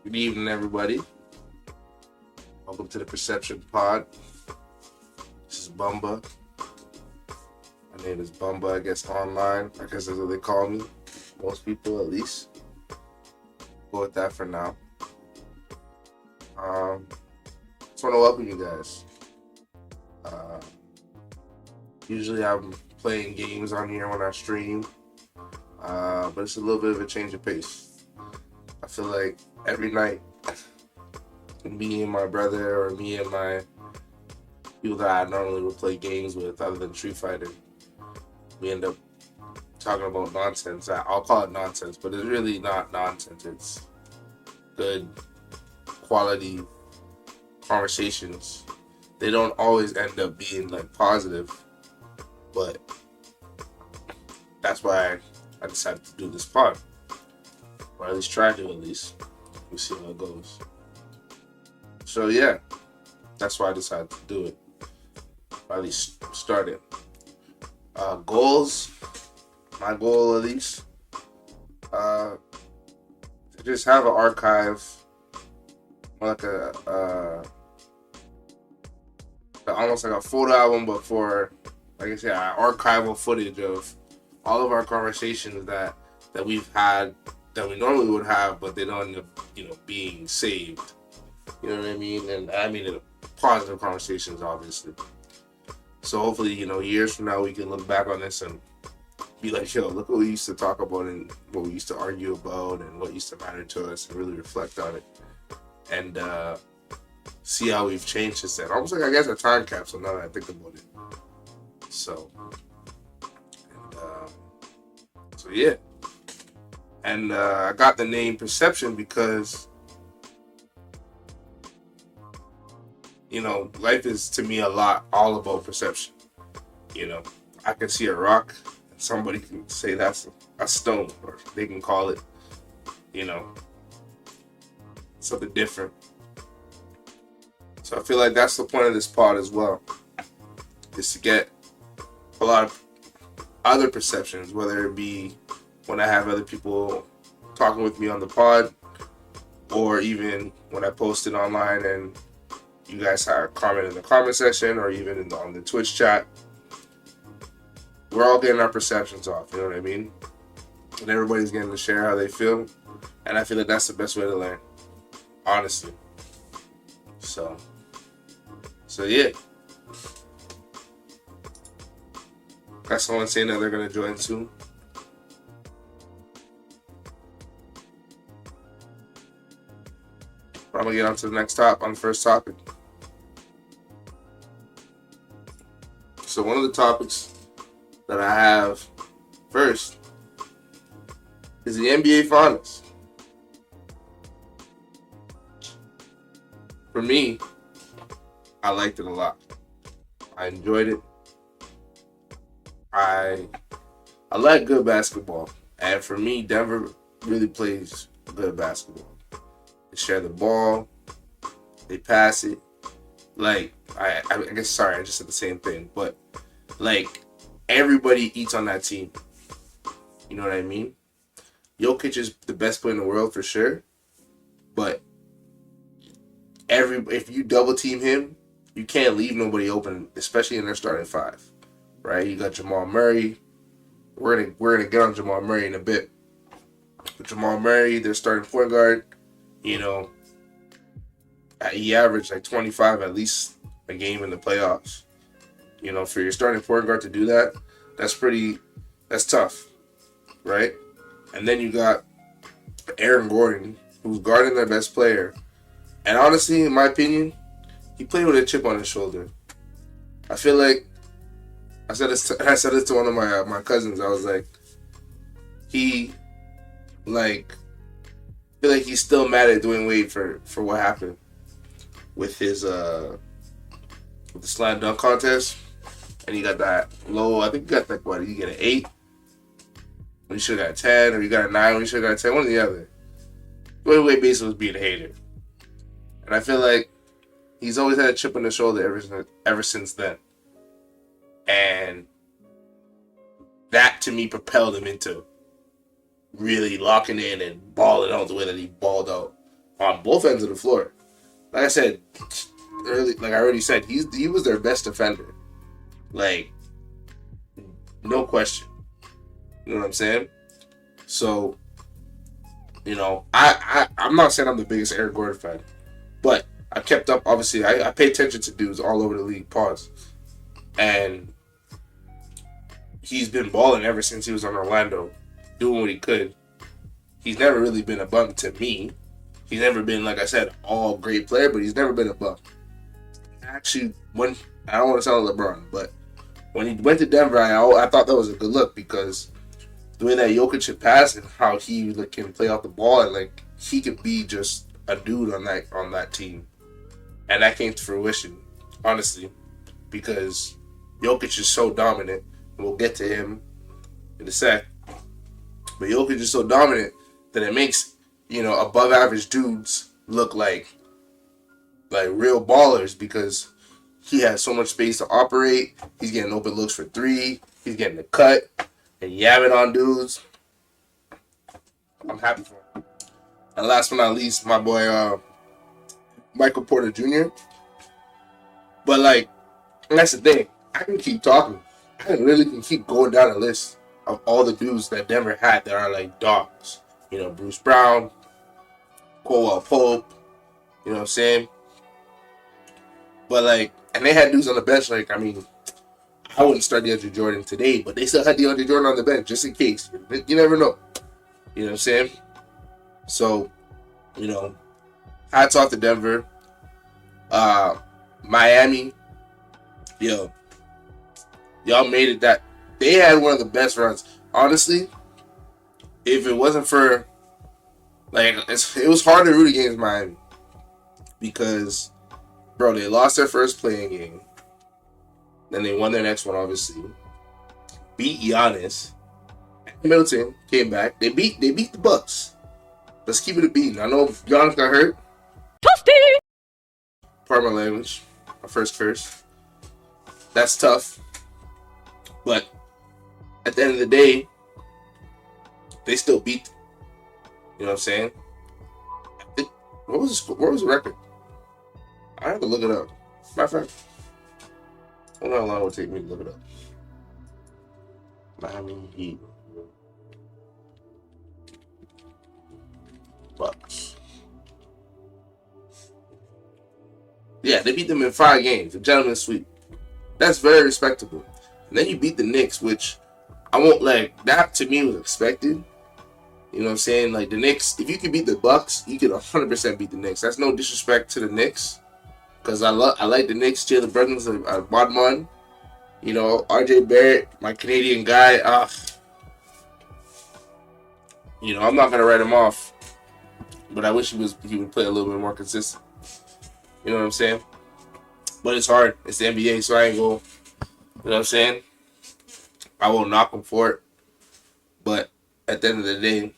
Good evening, everybody. Welcome to the Perception Pod. This is Bumba. My name is Bumba, I guess, online. I guess that's what they call me. Most people, at least. Go with that for now. Just want to welcome you guys. Usually I'm playing games on here when I stream, but it's a little bit of a change of pace. I feel like every night, me and my brother or me and my people that I normally would play games with other than Street Fighter, we end up talking about nonsense. I'll call it nonsense, but it's really not nonsense. It's good quality conversations. They don't always end up being like positive, but that's why I decided to do this pod, or at least try to. At least we'll see how it goes. So yeah, that's why I decided to do it. Or at least start it. Goals. My goal, at least, to just have an archive, like almost like a photo album, but for, like I said, archival footage of all of our conversations that we've had that we normally would have, but they don't end up, being saved. You know what I mean? And I mean it positive conversations, obviously. So hopefully, years from now, we can look back on this and be like, yo, look what we used to talk about and what we used to argue about and what used to matter to us, and really reflect on it and see how we've changed since then. Almost like, I guess, a time capsule now that I think about it. So yeah. And I got the name Perception because, life is, to me, all about perception. I can see a rock, and somebody can say that's a stone, or they can call it, something different. So I feel like that's the point of this pod as well, is to get a lot of other perceptions, whether it be when I have other people talking with me on the pod, or even when I post it online and you guys have comment in the comment section, or even on the Twitch chat. We're all getting our perceptions off, you know what I mean? And everybody's getting to share how they feel. And I feel like that's the best way to learn, honestly. So yeah. Got someone saying that they're going to join soon. But I'm going to get on to the on the first topic. So one of the topics that I have first is the NBA Finals. For me, I liked it a lot. I enjoyed it. I like good basketball. And for me, Denver really plays good basketball. They share the ball. They pass it. Like, I guess, sorry, I just said the same thing. But, like, everybody eats on that team. You know what I mean? Jokic is the best player in the world for sure. But if you double team him, you can't leave nobody open, especially in their starting five. Right? You got Jamal Murray. We're gonna get on Jamal Murray in a bit. But Jamal Murray, their starting point guard, he averaged like 25 at least a game in the playoffs. For your starting point guard to do that, that's tough, right? And then you got Aaron Gordon, who's guarding their best player. And honestly, in my opinion, he played with a chip on his shoulder. I feel like, I said this to one of my cousins. I was like, I feel like he's still mad at Dwayne Wade for what happened with his with the slam dunk contest, and he got that low. I think he got like what? You get an 8 when you should have got a 10, or you got a 9 when you should have got a 10. One or the other. Dwayne Wade basically was being a hater, and I feel like he's always had a chip on his shoulder ever since then, and that to me propelled him into really locking in and balling out the way that he balled out on both ends of the floor. Like I said early, like I already said, he was their best defender. Like, no question. You know what I'm saying? So, I'm not saying I'm the biggest Eric Gordon fan, but I kept up. Obviously, I pay attention to dudes all over the league. Pause. And he's been balling ever since he was on Orlando, doing what he could. He's never really been a bum to me. He's never been, like I said, all great player, but he's never been a bum. Actually, I don't want to sound like LeBron, but when he went to Denver, I thought that was a good look because the way that Jokic should pass and how he can play off the ball, and like he could be just a dude on that team, and that came to fruition, honestly, because Jokic is so dominant. And we'll get to him in a sec, but Jokic is so dominant that it makes above average dudes look like real ballers because he has so much space to operate. He's getting open looks for three. He's getting the cut and yamming on dudes. I'm happy for him. And last but not least, my boy Michael Porter Jr. But that's the thing. I can keep talking. I really can keep going down a list of all the dudes that Denver had that are like dogs. Bruce Brown, Caldwell Pope. You know what I'm saying? But and they had dudes on the bench. I wouldn't start DeAndre Jordan today, but they still had DeAndre Jordan on the bench just in case. You never know. You know what I'm saying? So, hats off to Denver. Miami, y'all made it that. They had one of the best runs. Honestly, if it wasn't for, it was hard to root against Miami. Because, bro, they lost their first playing game. Then they won their next one, obviously. Beat Giannis. Middleton came back. They beat the Bucks. Let's keep it a beat. I know Giannis got hurt. Toasty! Pardon my language. My first curse. That's tough. But at the end of the day, they still beat them. You know what I'm saying? What was the record? I have to look it up. Matter of fact, I don't know how long it would take me to look it up. Miami Heat. Bucks. Yeah, they beat them in 5 games. A gentleman's sweep. That's very respectable. And then you beat the Knicks, which I won't that to me was expected. You know what I'm saying? The Knicks, if you could beat the Bucks, you could 100% beat the Knicks. That's no disrespect to the Knicks. Because I like the Knicks, Jalen Brunson, Bodman. RJ Barrett, my Canadian guy. I'm not going to write him off. But I wish he would play a little bit more consistent. You know what I'm saying? But it's hard. It's the NBA, so I ain't going. You know what I'm saying? I won't knock him for it. But at the end of the day,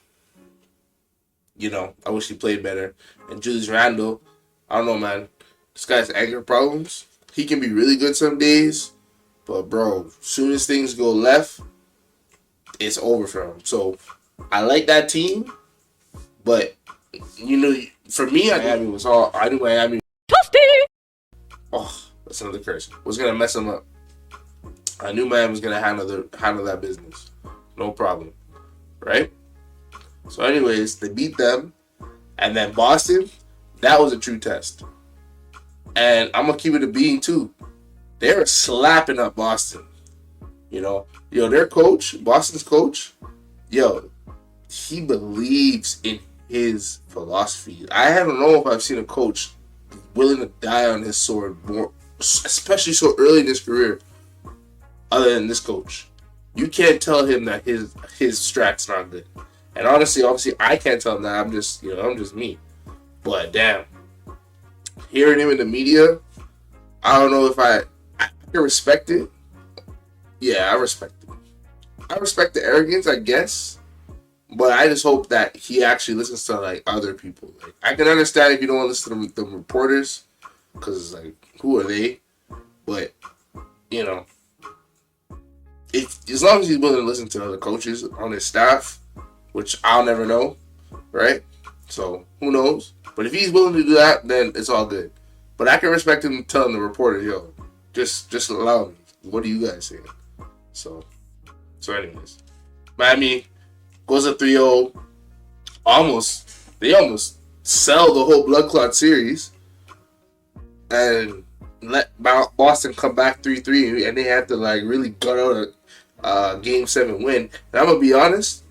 I wish he played better. And Julius Randle, I don't know, man. This guy's anger problems. He can be really good some days. But, bro, as soon as things go left, it's over for him. So, I like that team. But, for me, I knew Miami. Oh, that's another curse. Was going to mess him up. I knew Miami was going to handle that business. No problem. Right? So, anyways, they beat them. And then Boston, that was a true test. And I'm going to keep it a being, too. They were slapping up Boston. Their coach, Boston's coach, he believes in his philosophy. I don't know if I've seen a coach willing to die on his sword more, especially so early in his career, other than this coach. You can't tell him that his strat's not good. And honestly, obviously, I can't tell him that. I'm just me. But damn, hearing him in the media, I don't know if I can respect it. Yeah, I respect it. I respect the arrogance, I guess. But I just hope that he actually listens to other people. I can understand if you don't want to listen to the reporters, because who are they? But as long as he's willing to listen to other coaches on his staff, which I'll never know, right? So who knows? But if he's willing to do that, then it's all good. But I can respect him telling the reporter, yo, just allow me. What are you guys saying? So anyways, Miami goes up 3-0. They almost sell the whole blood clot series and let Boston come back 3-3, and they have to like really gut out a Game 7 win. And I'm gonna be honest,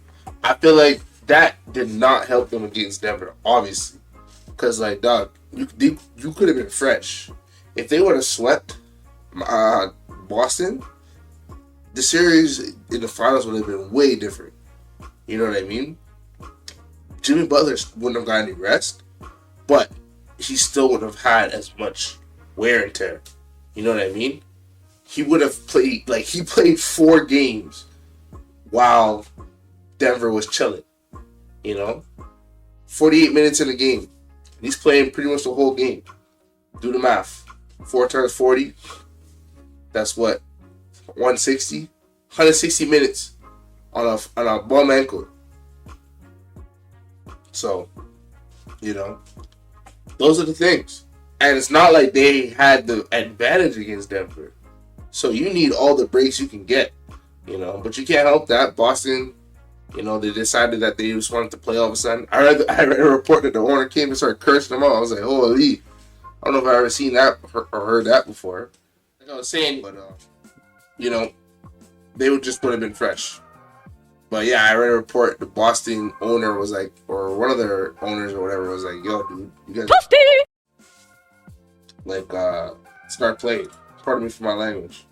I feel like that did not help them against Denver, obviously, because like dog, you could have been fresh if they would have swept Boston. The series in the finals would have been way different. You know what I mean? Jimmy Butler wouldn't have got any rest, but he still would have had as much wear and tear. You know what I mean? He would have played, like, he played 4 games while Denver was chilling. You know? 48 minutes in a game. He's playing pretty much the whole game. Do the math. 4 times 40. That's what? 160? 160 minutes on a bum ankle. So, you know, those are the things. And it's not like they had the advantage against Denver. So you need all the breaks you can get, you know. But you can't help that. Boston, you know, they decided that they just wanted to play all of a sudden. I read a report that the owner came and started cursing them out. I was like, holy. I don't know if I've ever seen that or heard that before. Like I was saying, but, you know, they would just would have been fresh. But yeah, I read a report. The Boston owner was like, or one of their owners or whatever was like, "Yo, dude, you guys like start playing." Pardon me for my language.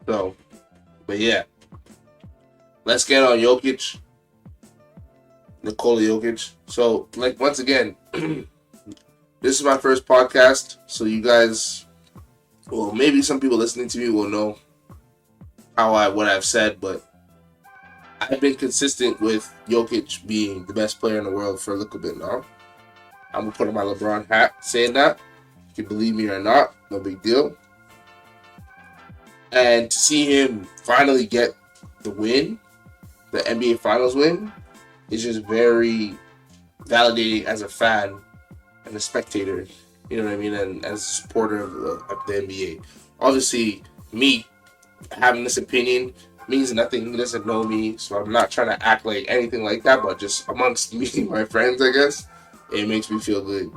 So, but yeah, let's get on Jokic, Nikola Jokic. So, like once again, this is my first podcast, so you guys. Well, maybe some people listening to me will know what I've said, but I've been consistent with Jokic being the best player in the world for a little bit now. I'm gonna put on my LeBron hat saying that. You can believe me or not, no big deal. And to see him finally get the win, the NBA Finals win, is just very validating as a fan and a spectator. You know what I mean? And as a supporter of the NBA. Obviously, me having this opinion means nothing. He doesn't know me, so I'm not trying to act like anything like that, but just amongst me and my friends, I guess, it makes me feel good.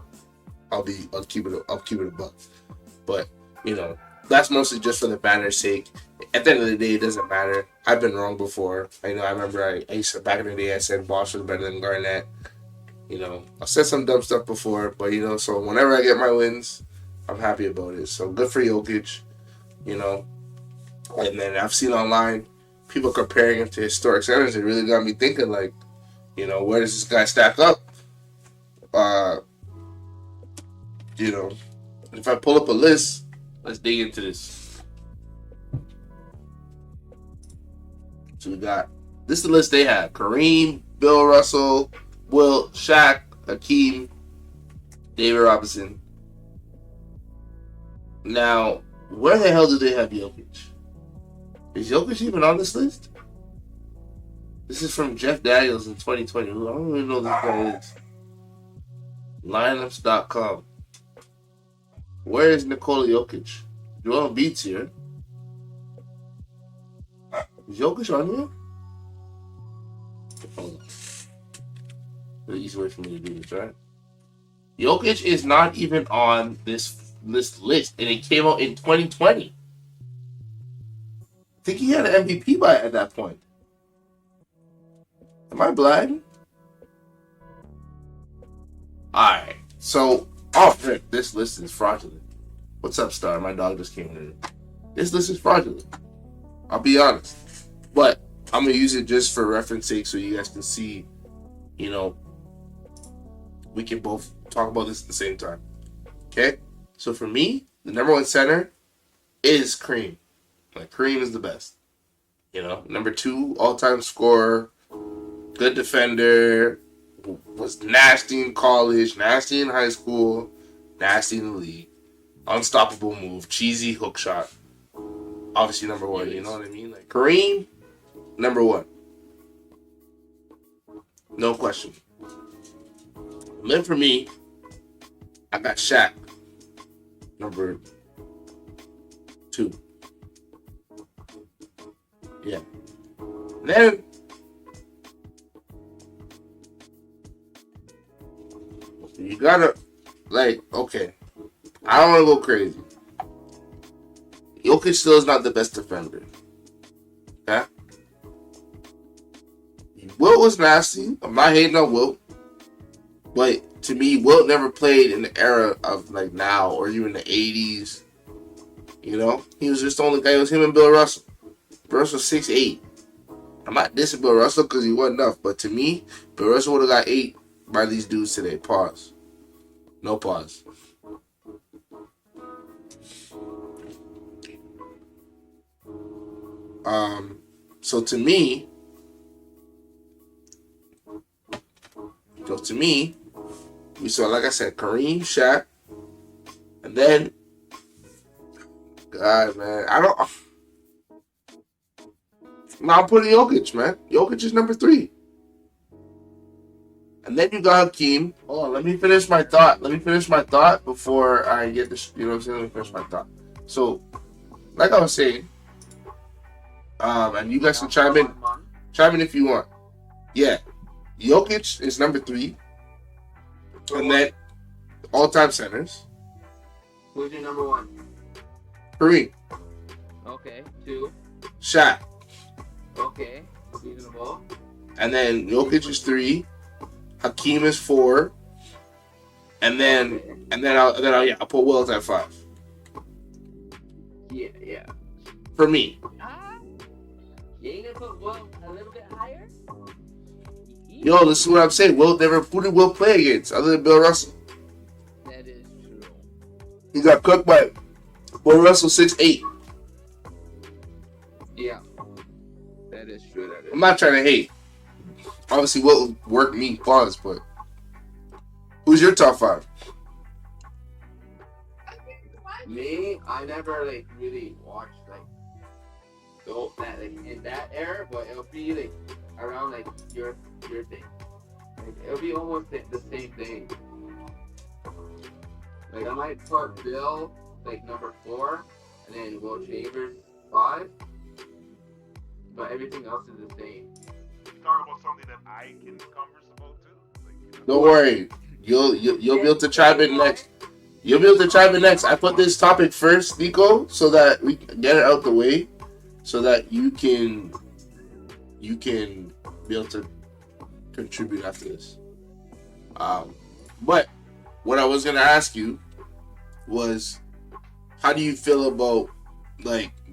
I'll keep it a buck. But, you know, that's mostly just for the banner's sake. At the end of the day, it doesn't matter. I've been wrong before. I remember I used to, back in the day, I said Bosh was better than Garnett. You know, I've said some dumb stuff before, but, you know, so whenever I get my wins, I'm happy about it. So good for Jokic, you know. And then I've seen online people comparing him to historic centers. It really got me thinking, like, you know, where does this guy stack up? You know, if I pull up a list, let's dig into this. So we got, this is the list they have. Kareem, Bill Russell, Wilt, Shaq, Hakeem, David Robinson. Now, where the hell do they have Jokic? Is Jokic even on this list? This is from Jeff Daniels in 2020. I don't even know who this guy is. Lineups.com. Where is Nikola Jokic? Joel Embiid's here. Is Jokic on here? Hold on. The easy way for me to do this, right? Jokic is not even on this list, and it came out in 2020. I think he had an MVP at that point. Am I blind? Alright, so, rip, this list is fraudulent. What's up, Star? My dog just came in. This list is fraudulent. I'll be honest. But I'm going to use it just for reference sake so you guys can see, you know, we can both talk about this at the same time. Okay? So for me, the number one center is Kareem. Like, Kareem is the best. You know, number 2 all-time scorer, good defender, was nasty in college, nasty in high school, nasty in the league. Unstoppable move, cheesy hook shot. Obviously number 1, you know what I mean? Like, Kareem number one. No question. And then for me, I got Shaq, number two. Yeah. And then you gotta, like, okay, I don't want to go crazy. Jokic still is not the best defender. Okay? Wilt was nasty. I'm not hating on Wilt. But to me, Wilt never played in the era of like now or even the 80s. You know? He was just the only guy. It was him and Bill Russell. Bill Russell 6'8". I'm not dissing Bill Russell because he wasn't enough. But to me, Bill Russell would have got 8 by these dudes today. Pause. No pause. So to me, we saw, like I said, Kareem, Shaq, and then, God, man, I don't. Now I'm putting Jokic, man. Jokic is number 3. And then you got Hakeem. Hold on, let me finish my thought. Before I get this. You know what I'm saying? Let me finish my thought. So, like I was saying, and you guys can chime in if you want. Yeah, Jokic is number 3, and then all-time centers. Who's your number 1? Kareem. Okay, 2. Shaq. Okay, reasonable. And then Jokic is 3. Hakeem is 4. And then I'll put Wilt at 5. Yeah. For me. You ain't gonna put Wilt a little bit higher? Yo, this is what I'm saying. Who did Wilt play against other than Bill Russell? That is true. He got cooked by Bill Russell 6'8". Yeah. That is true. I'm not trying to hate. Obviously, Wilt worked me pause, but who's your top 5? Me, I never really watched that in that era, but it'll be around your thing. It'll be almost the same thing. I might put Bill number 4, and then Will Chambers 5, but everything else is the same. Talk about something that I can converse about too. Don't worry, you'll be able to chime in next. You'll be able to chime in next. I put this topic first, Nico, so that we can get it out the way, so that you can be able to contribute after this. But what I was gonna ask you was, how do you feel about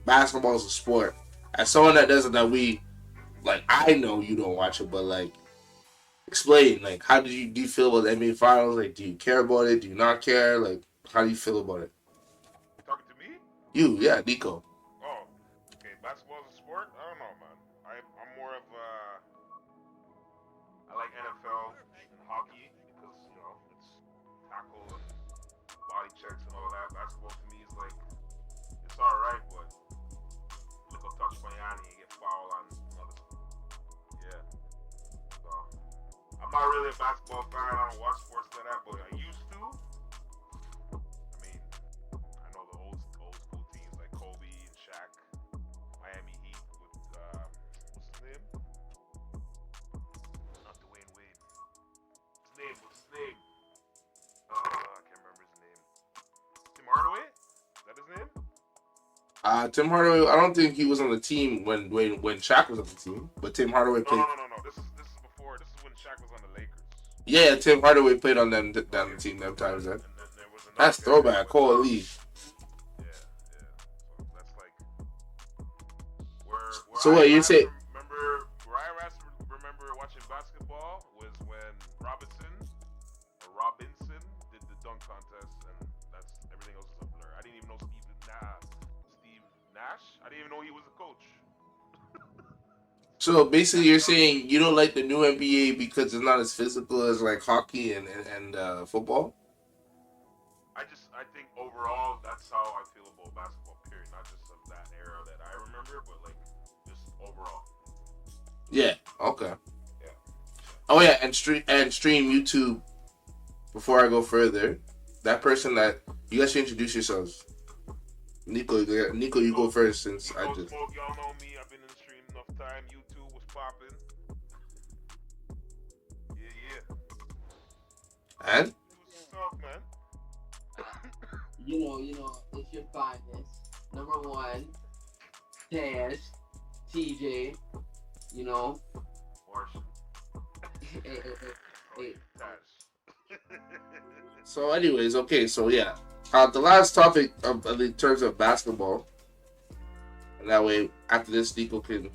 basketball as a sport? As someone that doesn't, I know you don't watch it, but explain. How do you feel about the NBA Finals? Do you care about it? Do you not care? How do you feel about it? Talking to me? You, yeah, Nico. Oh, okay. Basketball is a sport? I don't know, man. I'm more of I like NFL and hockey because it's tackle and body checks and all that. Basketball to me is it's all right, but look up touch my hand and you get foul on another. Yeah. So I'm not really a basketball fan. I don't watch sports like that, but I used to. I mean, I know the old school teams like Kobe and Shaq, Miami Heat with what's his name? Not Dwayne Wade. What's his name? I can't remember his name. Tim Hardaway? Is that his name? Tim Hardaway. I don't think he was on the team when Shaq was on the team, but Tim Hardaway played. No. This is before. This is when Shaq was on the Lakers. Yeah, Tim Hardaway played on them down the team them times. Then that's throwback. Holy. Yeah. So that's where so what you say? Where I remember watching basketball was when Robinson did the dunk contest, and that's everything else is a blur. I didn't even know Steve Nash. I didn't even know he was a coach. So basically, you're saying you don't like the new NBA because it's not as physical as hockey and football? I think overall that's how I feel about basketball. Period. Not just of that era that I remember, but just overall. Yeah. Okay. Yeah. Oh yeah, and stream YouTube. Before I go further, that person that you guys should introduce yourselves. Nico, you go first since I Nico just. Smoke, y'all know me. I've been in the stream enough time. YouTube was popping. Yeah. And Introduce yourself, man. You know, it's your finest. Number one, Tash, TJ. You know, Martian. hey, hey. Tash. so, anyways, okay, so yeah, the last topic in terms of basketball, and that way after this, Nico can,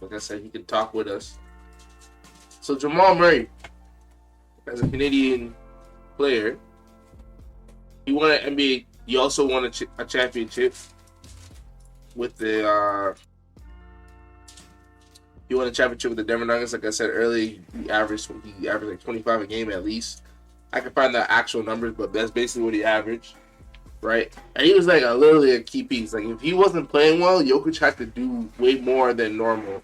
like I said, he can talk with us. So Jamal Murray, as a Canadian player, he won an NBA. He also won a championship with the. He won a championship with the Denver Nuggets. Like I said earlier, he averaged like 25 a game at least. I can find the actual numbers, but that's basically what he averaged, right? And he was like literally a key piece. Like if he wasn't playing well, Jokic had to do way more than normal.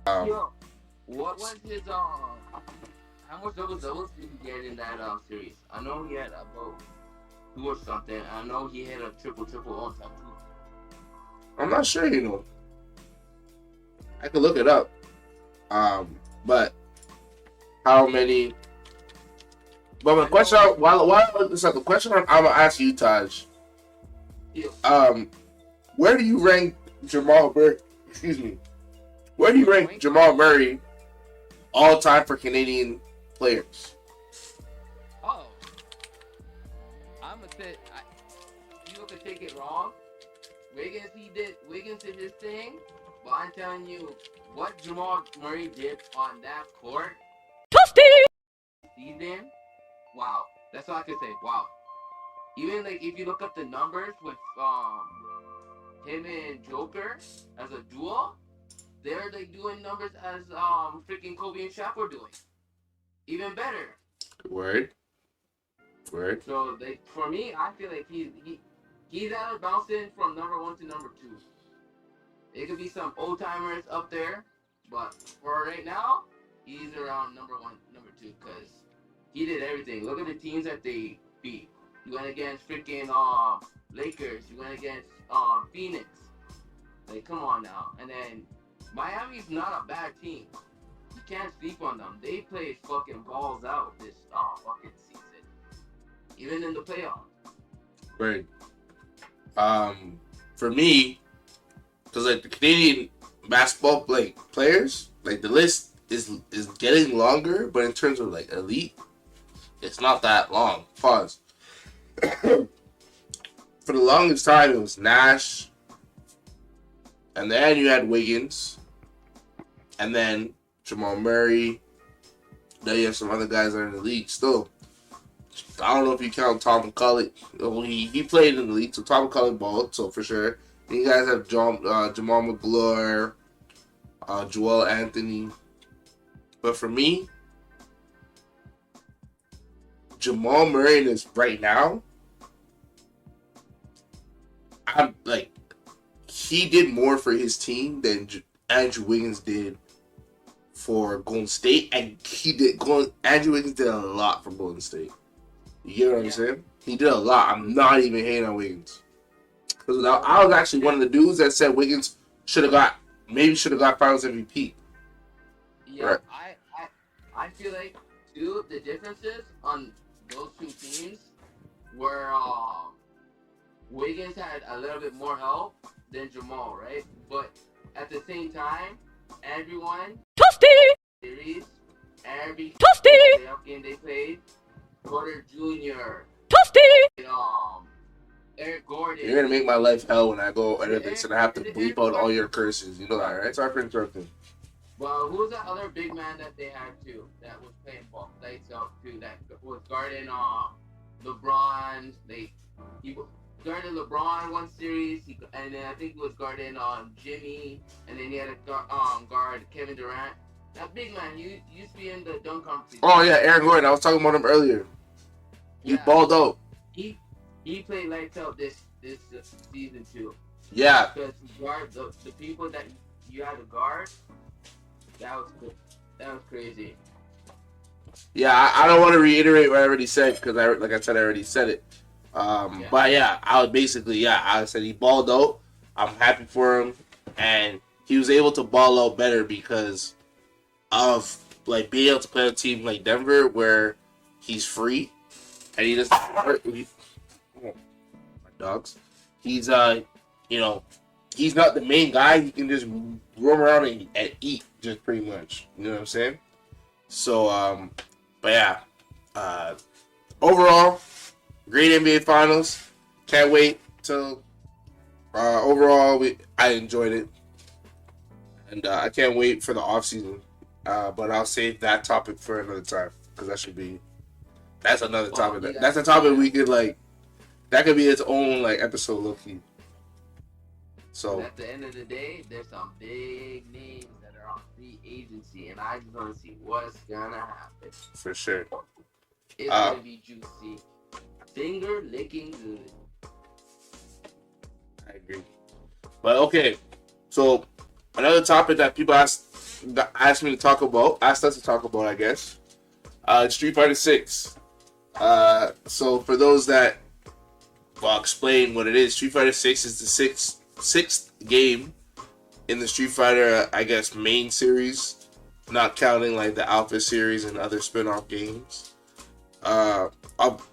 Yo, what was his how much doubles did he get in that series? I know he had about 2 or something. I know he had a triple all time too. I'm not sure, I could look it up. But how many? But my question, while I look this up, the question I'm gonna ask you, Taj. Yeah. Where do you rank Jamal Murray? Excuse me. Where do you rank Jamal Murray all time for Canadian players? Oh, I'm gonna say you can take it wrong. Wiggins did his thing, but I'm telling you what Jamal Murray did on that court. Season, wow. That's all I can say. Wow. Even like if you look up the numbers with him and Joker as a duo, they're like doing numbers as freaking Kobe and Shaq were doing. Even better. Word. So like for me, I feel like he's out of bouncing from number 1 to number 2. It could be some old timers up there, but for right now, he's around number 1, number 2 because he did everything. Look at the teams that they beat. He went against freaking Lakers. He went against Phoenix. Like, come on now. And then Miami's not a bad team. You can't sleep on them. They played fucking balls out this fucking season. Even in the playoffs. Right. For me, because like the Canadian basketball players, like the list is getting longer, but in terms of like elite, it's not that long. Pause. For the longest time, it was Nash, and then you had Wiggins, and then Jamal Murray. Then you have some other guys that are in the league still. I don't know if you count Tom McCullough. He played in the league, so Tom McCullough balled, so for sure. Then you guys have Jamal McGloire, Joel Anthony. But for me, Jamal Murray is right now. I'm like, he did more for his team than Andrew Wiggins did for Golden State, and Andrew Wiggins did a lot for Golden State. You get what I'm saying? He did a lot. I'm not even hating on Wiggins. Because I was actually one of the dudes that said Wiggins should have got Finals MVP. Yeah, right. I feel like too the differences on those two teams were Wiggins had a little bit more help than Jamal, right? But at the same time, everyone series, every playoff game they played, Porter Jr. Eric Gordon. You're gonna make my life hell when I go edit this and I have to bleep out all your curses. You know that, right? Sorry for interrupting. Well, who's that other big man that they had too that was playing ball lights out too? That was guarding LeBron. He guarded LeBron one series, and then I think he was guarding Jimmy, and then he had to guard Kevin Durant. That big man, he used to be in the dunk competition. Oh yeah, Aaron Gordon. I was talking about him earlier. He balled out. He played lights out this season too. Yeah. Because he guarded the people that you had a guard. That was good. That was crazy. Yeah, I don't want to reiterate what I already said because like I said, I already said it. But yeah, I said he balled out. I'm happy for him, and he was able to ball out better because of like being able to play on a team like Denver where he's free and he doesn't hurt. My dogs. He's he's not the main guy. He can just roam around and eat, just pretty much. You know what I'm saying? So but yeah, overall, great NBA Finals. Can't wait till. Overall, I enjoyed it, and I can't wait for the off season. But I'll save that topic for another time because that's another topic. That's a topic we could that could be its own episode, low key. So at the end of the day, there's some big names that are on free agency, and I just want to see what's gonna happen. For sure, it's gonna be juicy, finger licking good. I agree. But okay, so another topic that people asked me to talk about, asked us to talk about, I guess, Street Fighter 6. So for those that, I'll explain what it is. Street Fighter 6 is the sixth game in the Street Fighter, I guess, main series, not counting the Alpha series and other spin-off games.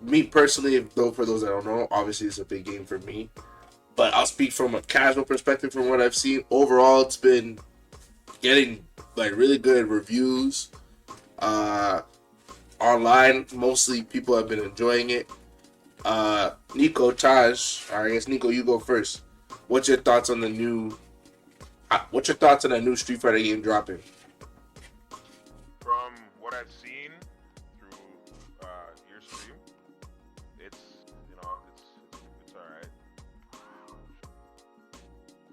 Me personally, though, for those that don't know, obviously it's a big game for me. But I'll speak from a casual perspective from what I've seen. Overall, it's been getting really good reviews. Online, mostly people have been enjoying it. Nico, Taj, I guess Nico, you go first. What's your thoughts on the new Street Fighter game dropping? From what I've seen through your stream, it's alright.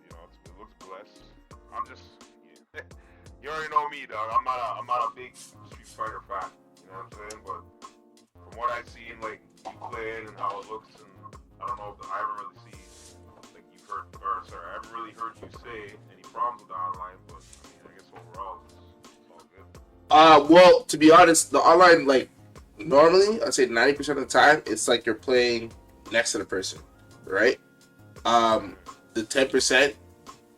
It looks blessed. I'm just you already know me, dog. I'm not a big Street Fighter fan. You know what I'm saying? But from what I've seen, you play it and how it looks, and I don't know if I haven't really seen I haven't really heard you say any problems with the online, but I guess overall it's all good. Well, to be honest, the online, normally, I'd say 90% of the time, it's you're playing next to the person, right? The 10%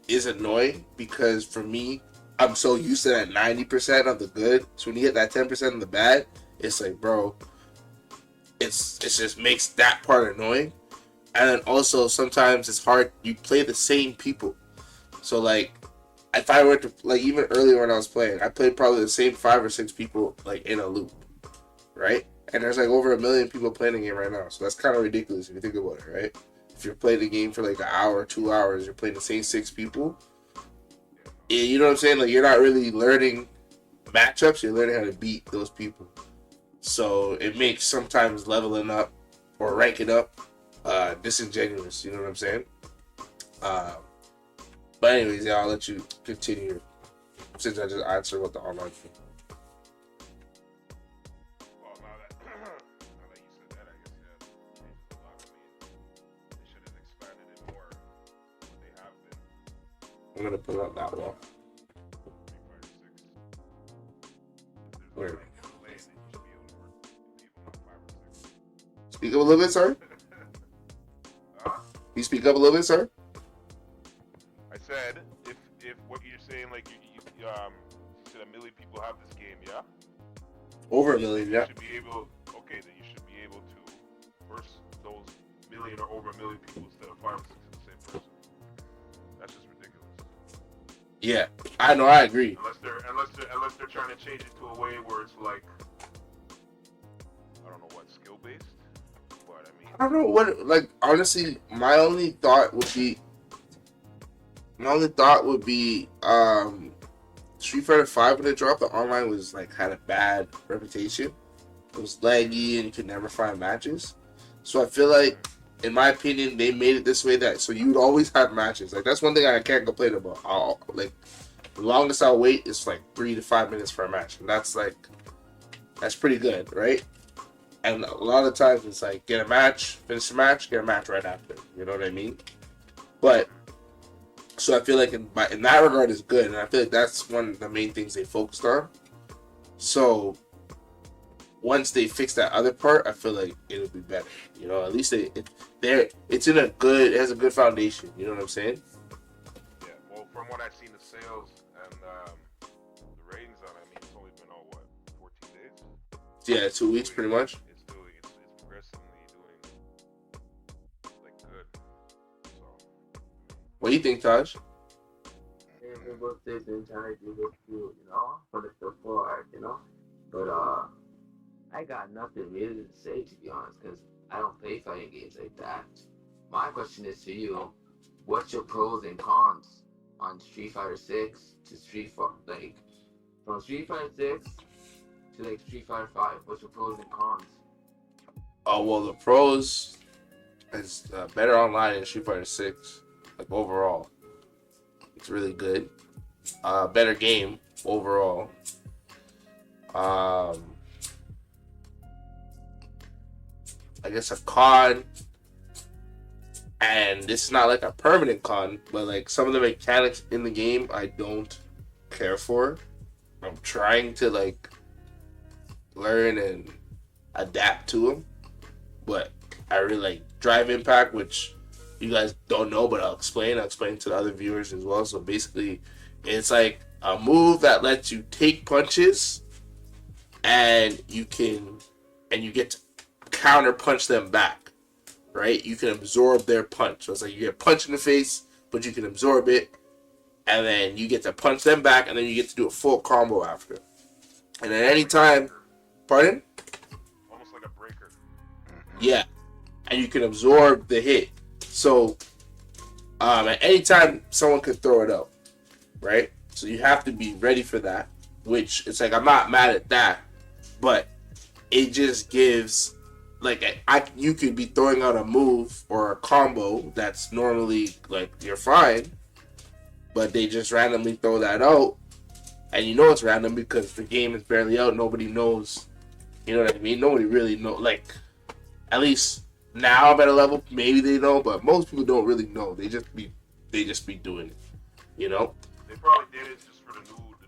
is annoying because for me, I'm so used to that 90% of the good. So when you hit that 10% of the bad, it's bro, it just makes that part annoying. And then also sometimes it's hard. You play the same people, so if I were to even earlier when I was playing, I played probably the same 5 or 6 people in a loop, right? And there's over 1 million people playing the game right now, so that's kind of ridiculous if you think about it, right? If you're playing the game for an hour, 2 hours, you're playing the same 6 people. You know what I'm saying? You're not really learning matchups. You're learning how to beat those people. So it makes sometimes leveling up or ranking up disingenuous, you know what I'm saying? But anyways, yeah, I'll let you continue since I just answered what the online thing. Well, now that you said that, I guess changed a lot. They should have expanded it more. They have been. I'm gonna put up that wall. Where? Speak up a little bit, sir. You speak up a little bit, sir. I said, if what you're saying, you said 1 million people have this game, yeah? Over 1 million, yeah. Then you should be able to verse those 1 million or over 1 million people instead of 5 or 6 of the same person. That's just ridiculous. Yeah, I know, I agree. Unless they're trying to change it to a way where it's I don't know what, skill based. But I don't know what, honestly, my only thought would be Street Fighter 5 when it dropped, the online was had a bad reputation. It was laggy and you could never find matches. So I feel in my opinion, they made it this way so you would always have matches. That's one thing I can't complain about. The longest I'll wait is 3 to 5 minutes for a match, and that's pretty good, right? And a lot of times it's get a match, finish the match, get a match right after. You know what I mean? But So I feel like in that regard is good, and I feel like that's one of the main things they focused on. So once they fix that other part, I feel like it'll be better. You know, at least it's in it has a good foundation. You know what I'm saying? Yeah. Well, from what I've seen, the sales and the ratings on it, I mean, it's only been 14 days. Yeah, 2 weeks pretty much. It's progressively doing like good. So. What do you think, Taj? It was this and trying to do this, you know, for the support, you know. But I got nothing really to say, to be honest, because I don't play fighting games like that. My question is to you: what's your pros and cons on Street Fighter 6 to from Street Fighter 6 to like Street Fighter 5? What's your pros and cons? Oh well, the pros is better online in Street Fighter 6. Like overall, it's really good. Better game overall. I guess a con, and this is not like a permanent con, but like some of the mechanics in the game I don't care for. I'm trying to like learn and adapt to them, but I really like Drive Impact, which you guys don't know, but I'll explain to the other viewers as well. So basically, it's like a move that lets you take punches, and you get to counter punch them back, right? You can absorb their punch. So it's like you get punched in the face, but you can absorb it, and then you get to punch them back, and then you get to do a full combo after. And at any time, pardon? Almost like a breaker. Yeah, and you can absorb the hit. So at any time, someone could throw it out, right? So you have to be ready for that. Which it's like I'm not mad at that, but it just gives. Like you could be throwing out a move or a combo that's normally like you're fine, but they just randomly throw that out, and you know it's random because the game is barely out. Nobody knows, you know what I mean? Nobody really know. Like at least now I'm at a level, maybe they know, but most people don't really know. They just be doing it, you know. They probably did it just for the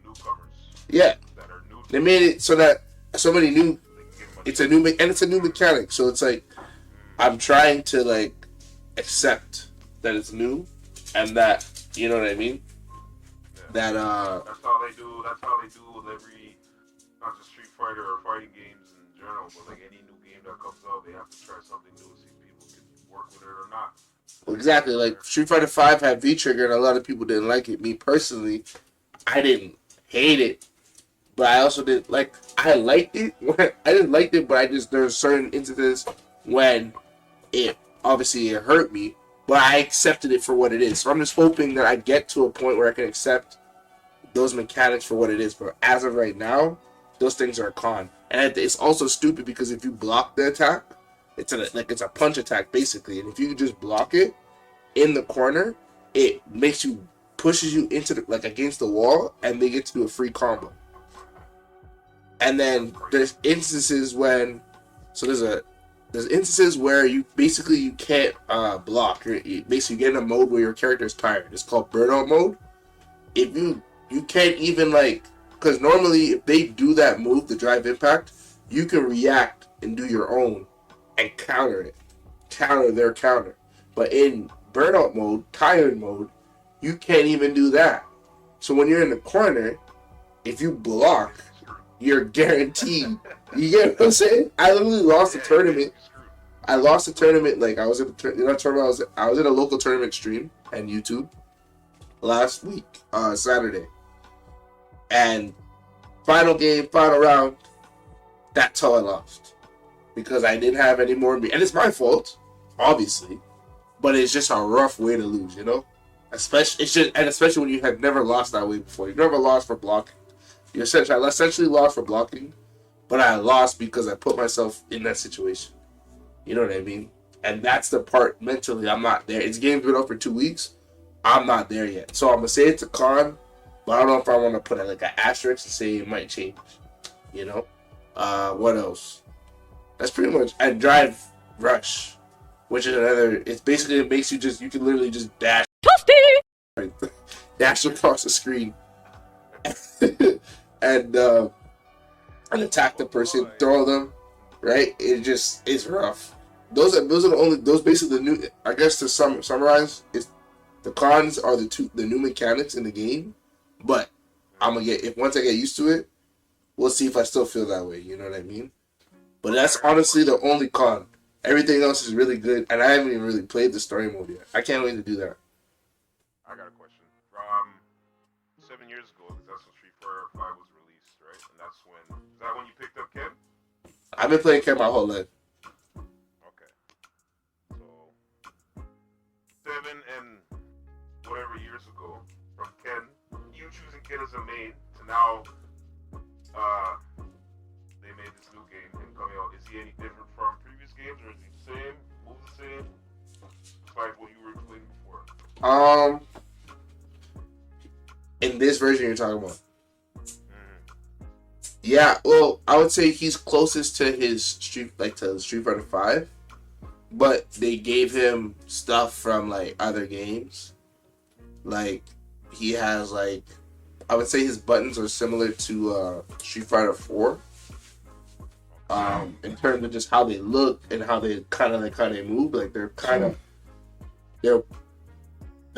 newcomers. Yeah, that are new. They made it so that somebody new. It's a new mechanic, so it's like I'm trying to like accept that it's new, and that you know what I mean. Yeah. That That's how they do. That's how they do with every, not just Street Fighter or fighting games in general, but like any new game that comes out, they have to try something new to see if people can work with it or not. Exactly, like Street Fighter 5 had V-Trigger, and a lot of people didn't like it. Me personally, I didn't hate it. But I also didn't like. I liked it. I didn't like it, but there's certain instances when it hurt me, but I accepted it for what it is. So I'm just hoping that I get to a point where I can accept those mechanics for what it is. But as of right now, those things are a con, and it's also stupid because if you block the attack, it's a punch attack basically, and if you just block it in the corner, it pushes you into against the wall, and they get to do a free combo. And then there's instances when, there's instances where you can't block. You get in a mode where your character is tired. It's called burnout mode. If you can't even because normally if they do that move, the Drive Impact, you can react and do your own and counter their counter. But in burnout mode, tired mode, you can't even do that. So when you're in the corner, if you block, you're guaranteed. You get what I'm saying? I literally lost a tournament. I lost a tournament. Like I was at I was at a local tournament stream on YouTube last week, Saturday, and final game, final round. That's how I lost because I didn't have any more. And it's my fault, obviously, but it's just a rough way to lose, you know. Especially when you have never lost that way before. You've never lost for blocking. I essentially lost for blocking, but I lost because I put myself in that situation. You know what I mean? And that's the part mentally I'm not there. It's game's been up for 2 weeks. I'm not there yet. So I'm going to say it's a con, but I don't know if I want to put an asterisk and say it might change. You know? What else? That's pretty much... And Drive Rush, which is another... It's basically, it makes you can literally just dash. Toasty! dash across the screen, and attack the person, throw them. Right? It's rough. Those are basically the new. I guess to summarize, it's the cons are the new mechanics in the game, but once I get used to it, we'll see if I still feel that way. You know what I mean? But that's honestly the only con. Everything else is really good, and I haven't even really played the story mode yet. I can't wait to do that. I got a question. From 7 years ago, that's when Street Fighter 5 was released, right? And is that when you picked up Ken? I've been playing Ken my whole life. Okay. So 7 and whatever years ago, from Ken, you choosing Ken as a main to now, they made this new game and coming out. Is he any different from previous games, or is he the same? Move the same? It's like what you were explaining before. In this version you're talking about. Yeah, well, I would say he's closest to his Street Fighter 5, but they gave him stuff from like other games. Like he has I would say his buttons are similar to Street Fighter 4. In terms of just how they look and how they how they move, like they're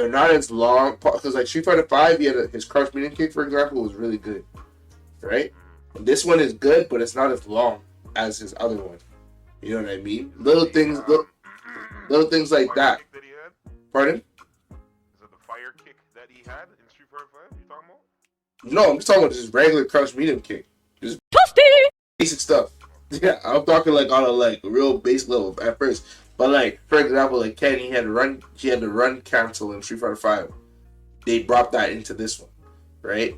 not as long because like Street Fighter 5, he had his crouch medium kick, for example, was really good, right? And this one is good, but it's not as long as his other one. You know what I mean? Little things like that. Pardon? Is it the fire kick that he had in Street Fighter 5 you talking about? No, I'm just talking about just regular crouch medium kick. Just basic stuff. Yeah, I'm talking like on a real base level at first. But like, for example, like Ken, he had to run cancel in Street Fighter 5. They brought that into this one, right?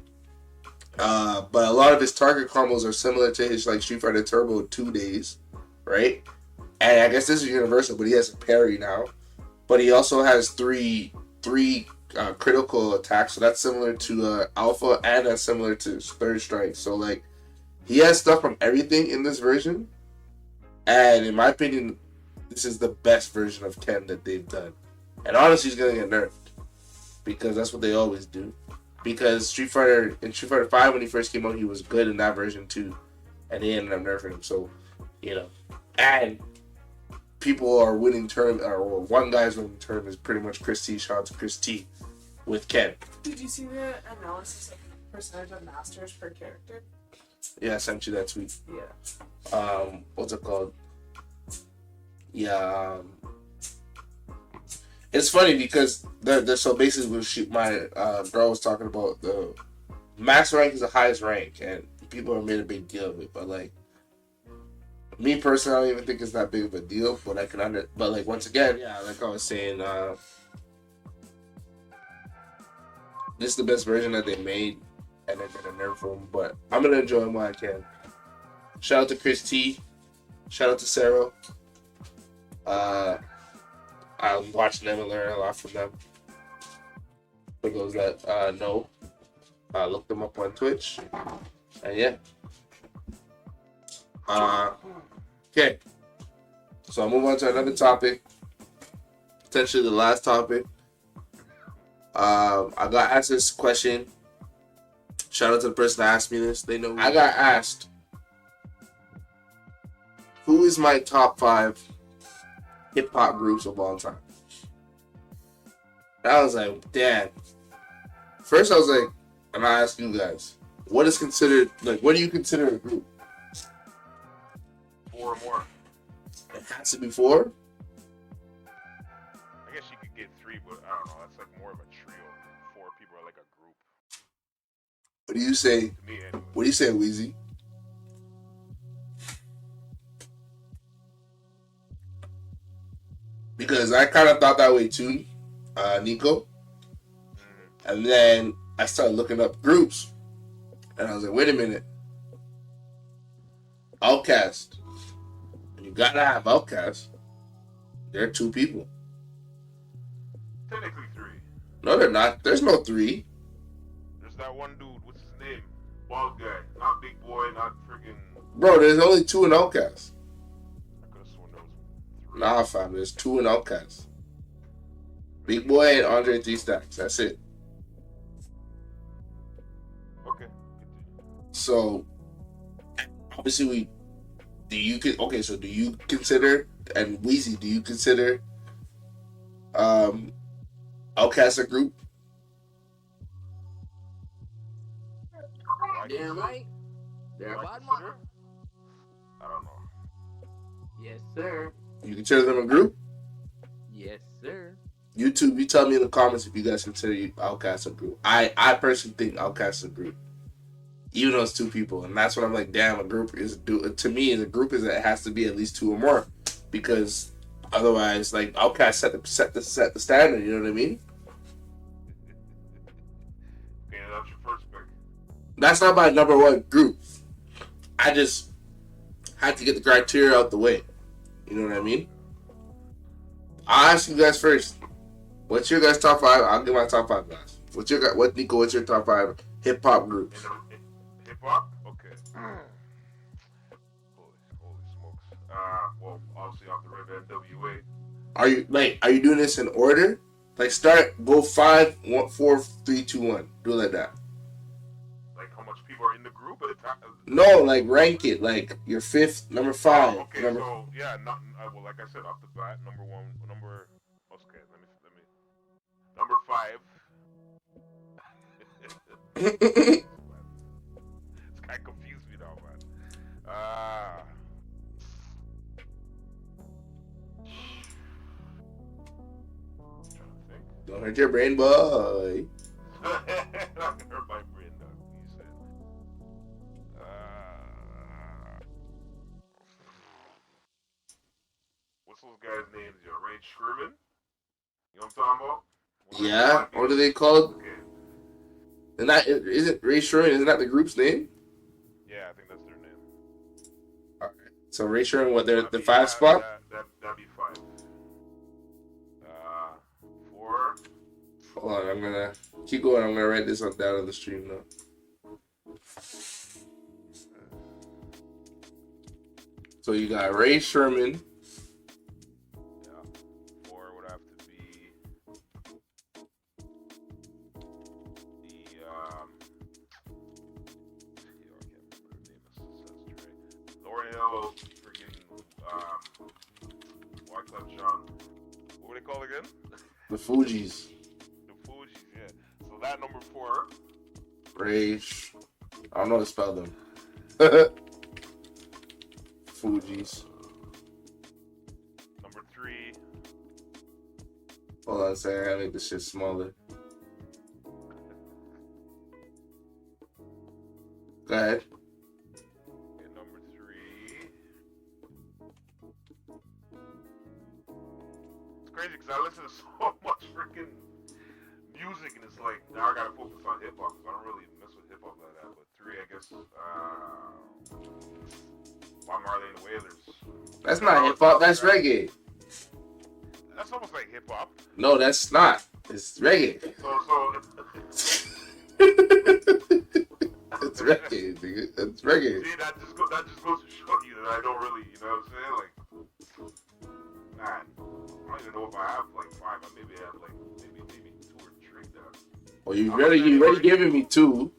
But a lot of his target combos are similar to his like Street Fighter Turbo 2 days, right? And I guess this is universal, but he has a parry now. But he also has three critical attacks, so that's similar to Alpha, and that's similar to Third Strike. So like, he has stuff from everything in this version, and in my opinion, this is the best version of Ken that they've done. And honestly, he's gonna get nerfed because that's what they always do. Because Street Fighter 5, when he first came out, he was good in that version too, and they ended up nerfing him. So, and people are winning term, or one guy's winning term is pretty much Chris T. Shout out to Chris T. with Ken. Did you see the analysis of percentage of masters per character? Yeah, I sent you that tweet. Yeah. What's it called? Yeah. It's funny because so basically my girl was talking about the max rank is the highest rank, and people have made a big deal of it. But like, me personally, I don't even think it's that big of a deal. But I can But like, once again, yeah, like I was saying, this is the best version that they made, and they're gonna nerf them. But I'm gonna enjoy them while I can. Shout out to Chris T. Shout out to Sarah. I'm watching them and learning a lot from them. For those that know, look them up on Twitch. And yeah. Okay. So I'll move on to another topic. Potentially the last topic. I got asked this question. Shout out to the person that asked me this. They know. I got asked, who is my top 5 hip hop groups of all time? And I was like, damn. First I was like, and I asked you guys, what is considered, like, what do you consider a group? 4 or more. It has to be 4? I guess you could get 3, but I don't know. That's like more of a trio. 4 people are like a group. What do you say? To me, anyway. What do you say, Weezy? Because I kind of thought that way too, Nico. And then I started looking up groups, and I was like, wait a minute. Outkast. You gotta have Outkast. They're 2 people. Technically 3. No, they're not. There's no 3. There's that one dude. What's his name? Bald guy. Not Big Boy. Not freaking. Bro, there's only 2 in Outkast. I could have sworn there was 3. Nah, fam. There's 2 in Outkast. Big Boy and Andre 3 Stacks. That's it. So obviously do you consider, and Weezy, do you consider Outkast a group? I Damn consider- right. They're I bad consider? man. I don't know. Yes, sir. You consider them a group? Yes, sir. YouTube, you tell me in the comments if you guys consider Outkast a group. I personally think Outkast is a group, even though it's two people, and that's what I'm like. Damn, a group to me, a group is that it has to be at least two or more, because otherwise, like Outkast set the standard. You know what I mean? Okay, that's your first pick. That's not my number one group. I just had to get the criteria out the way. You know what I mean? I'll ask you guys first. What's your guys' top five? I'll give my top five guys. Nico? What's your top five hip hop groups? Hip hop? Okay. Holy smokes. Well, obviously off the rip NWA. Are you doing this in order? Like go 5, 1, 4, 3, 2, 1. Do it like that. Like how much people are in the group at a time? No, like rank it. Like your fifth, number 5. Okay, number... so yeah, well, like I said off the bat, number 1, okay, let me. Number 5. This guy confused me now, man. Trying to think. Don't hurt your brain, boy. Not gonna hurt my brain, dog. You said. What's those guys' names? Yo, Ray Sherman. You know what I'm talking about? Yeah. What are they called? Okay. And that isn't Ray Sherman. Isn't that the group's name? Yeah, I think that's their name. So Ray Sherman, what? They're the That'd 5 be- spot. That'd be 5. 4. Hold on, I'm gonna keep going. I'm gonna write this on down on the stream now. So you got Ray Sherman. Yeah. 4 would have to be the I can't remember her name. That's Trey. Lauryn Hill, freaking Wyclef Jean. What were they called again? The Fugees. The Fugees, yeah. So that number 4. I don't know how to spell them. Fugees. Number 3. Hold on a second, I gotta make this shit smaller. Go ahead. Okay, number 3. It's crazy because I listen to so much freaking music and it's like now I gotta focus on hip hop because I don't really mess with hip hop like that. But 3, I guess. Bob Marley and the Wailers. That's not hip hop, that's reggae. That's almost like hip hop. No, that's not. It's reggae. So It's reggae, nigga. It's reggae. see that just goes to show you that I don't really, you know what I'm saying? Like, man, I don't even know if I have like 5. I maybe have like maybe 2 or 3 that. Well, you already giving me 2.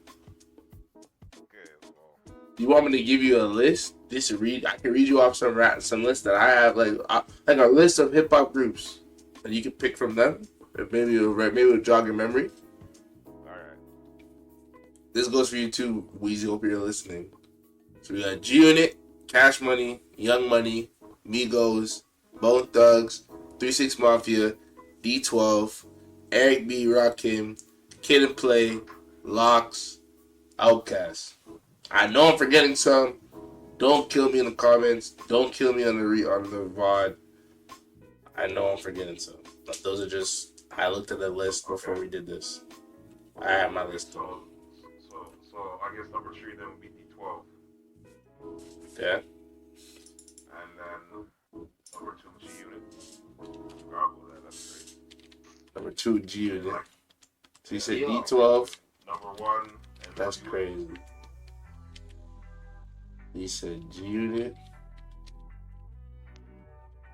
Okay, well, You want me to give you a list? I can read you off some lists that I have, like a list of hip hop groups, and you can pick from them. Maybe it'll jog your memory. all right. This goes for you too, Weezy. Hope you're listening. So we got G Unit, Cash Money, Young Money, Migos, Bone Thugs, 3 6 Mafia, D12, Eric B, Rakim, Kid and Play, Locks, Outkast. I know I'm forgetting some. Don't kill me in the comments. Don't kill me on the VOD. I know I'm forgetting some, but those are just. I looked at the list before we did this. I have my list. So I guess number 3 then would be D12, Yeah. and then number 2 G Unit. Forgot about that. That's great. Number 2, G Unit. Like, So you said D12. number 1. And That's crazy. You said G Unit.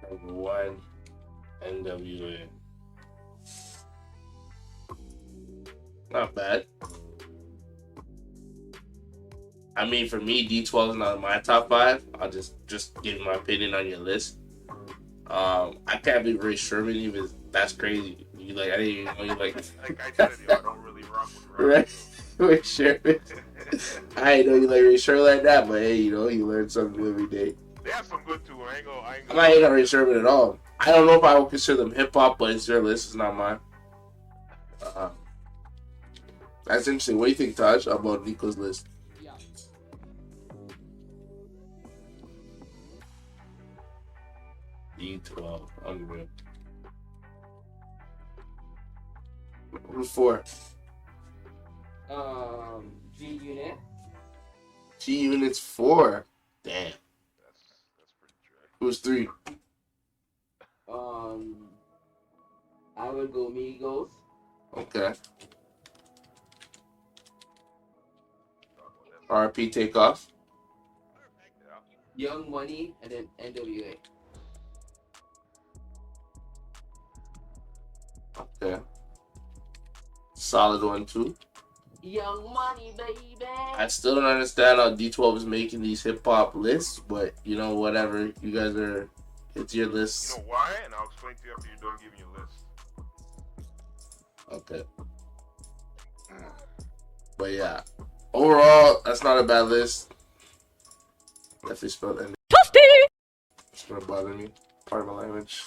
Number 1, NWA. Not bad. I mean, for me, D12 is not in my top 5. I'll just give my opinion on your list. I can't believe Ray Sherman even. That's crazy. You like? I didn't even know you like. Like I said, yo, I don't really rock with rap. Right? Ray Sherman. I didn't know you like Ray Sherman like that, but hey, you learn something new every day. They have some good too. I ain't I'm gonna. not hating on Ray Sherman at all. I don't know if I would consider them hip hop, but it's their list. It's not mine. That's interesting. What do you think, Taj, about Nico's list? Yeah. D12. Unreal. Who's 4? G Unit. G Unit's 4. Damn. That's pretty dry. Who's 3? I would go Migos. Okay. RP Takeoff. Yeah. Young Money, and then NWA. Okay. Solid one, too. Young Money, baby. I still don't understand how D12 is making these hip hop lists, but whatever. You guys are. It's your list. You know why? And I'll explain to you after you're done giving your list. Okay. But yeah. Overall, that's not a bad list. Definitely spelled ending. It's gonna bother me. Part of my language.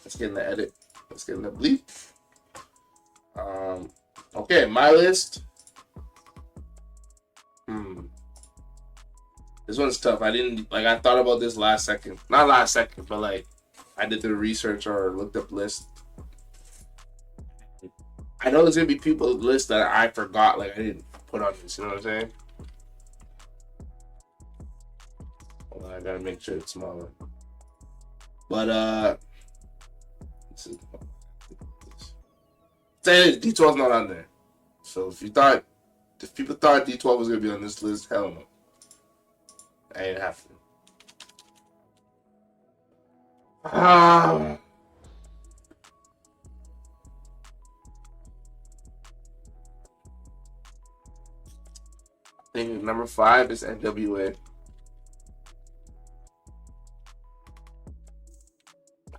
Let's get in the edit. Let's get in the bleep. Okay, my list. This one's tough. I thought about this last second. Not last second, but I did the research or looked up lists. I know there's gonna be people's list that I forgot, I didn't put on this, you know what I'm saying? Hold on, I gotta make sure it's smaller. But say D12's not on there. So if people thought D12 was gonna be on this list, hell no. I ain't happening. I think number 5 is NWA.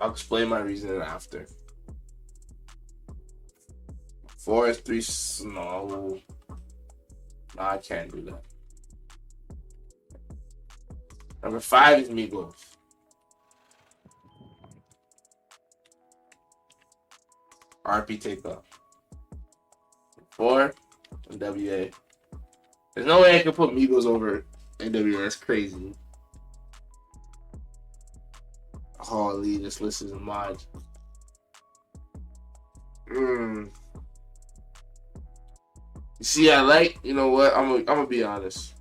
I'll explain my reasoning after. 4 is 3. No, I can't do that. Number 5 is Migos. RP Takeoff. 4, NWA. There's no way I can put Migos over NWA. That's crazy. Holy, this list is a mod. You see, you know what? I'm gonna be honest.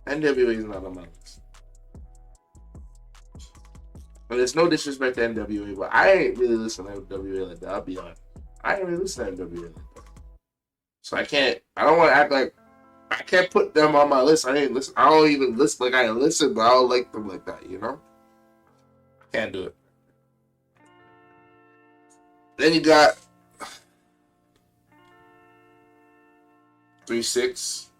NWA is not on my list. And there's no disrespect to NWA, but I ain't really listening to NWA like that. I'll be honest. I ain't really listening to NWA like that. So I don't want to act like I can't put them on my list. I ain't listen. I don't even listen. I listen, but I don't like them like that, Can't do it. Then you got 3-6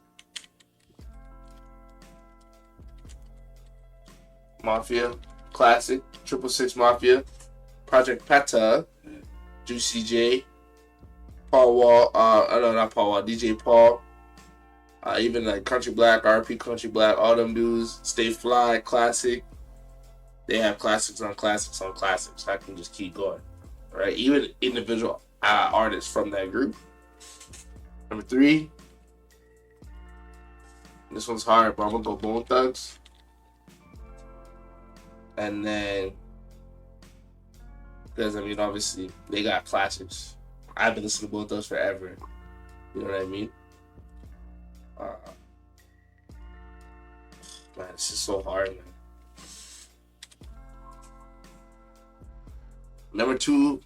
Mafia, Classic, 666 Mafia, Project Pata, Juicy J, Paul Wall, no, not Paul Wall, DJ Paul, even Country Black, RP Country Black, all them dudes, Stay Fly, Classic. They have classics on classics on classics. I can just keep going, right? Even individual artists from that group. Number 3. This one's hard, but I'm gonna go Bone Thugs. And then, because obviously they got classics. I've been listening to Bone Thugs forever. You know what I mean? Man, this is so hard, man. Number 2,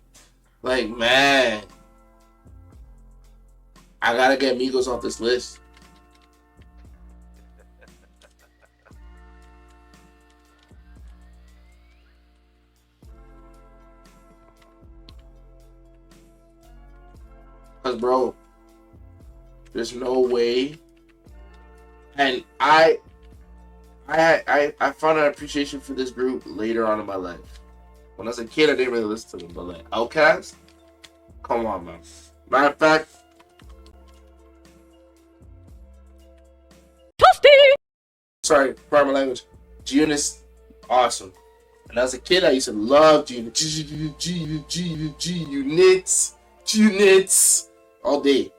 man, I gotta get Migos off this list. Because, bro, there's no way And I found an appreciation for this group later on in my life. When I was a kid, I didn't really listen to them, but like Outkast, come on, man. Matter of fact, sorry, pardon my language. G-Unit's awesome. And as a kid, I used to love G-Units all day.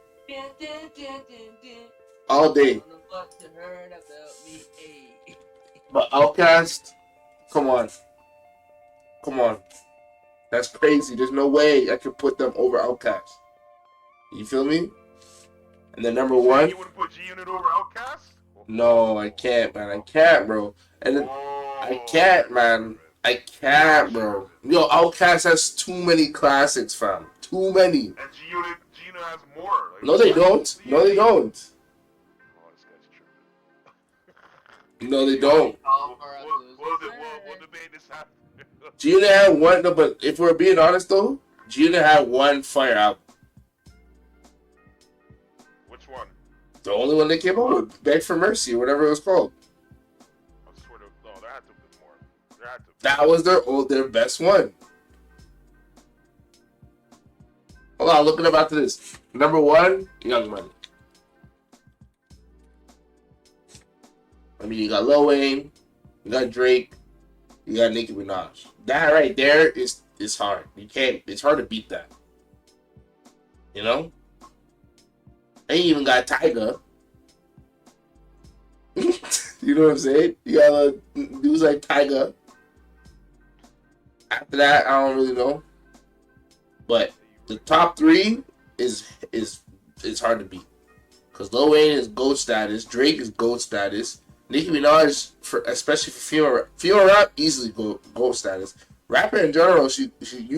All day. But Outkast, come on. Come on. That's crazy. There's no way I could put them over Outkast. You feel me? And then number one. You wouldn't put G-Unit over Outkast? No, I can't, man. I can't, bro. And then, I can't, man. I can't, bro. Yo, Outkast has too many classics, fam. Too many. And G-Unit has more. Like, No, they don't. No, they don't. Oh, this guy's tripping. No, they don't. We'll debate this after. G-Unit had one, no, but if we're being honest, though, G-Unit had one fire album. Which one? The only one they came out with, Beg for Mercy, or whatever it was called. I swear to no, there had to be more. There had to be. That was their best one. Hold on, looking up after this. Number one, Young Money. I mean, you got Lil Wayne, you got Drake, you got Nicki Minaj. That right there is hard. It's hard to beat that. You know? And you even got Tyga. You know what I'm saying? You got dudes like Tyga. After that, I don't really know. But the top three is hard to beat. Because Lil Wayne is GOAT status. Drake is GOAT status. Nicki Minaj, especially for female rap, easily GOAT status. Rapper in general, you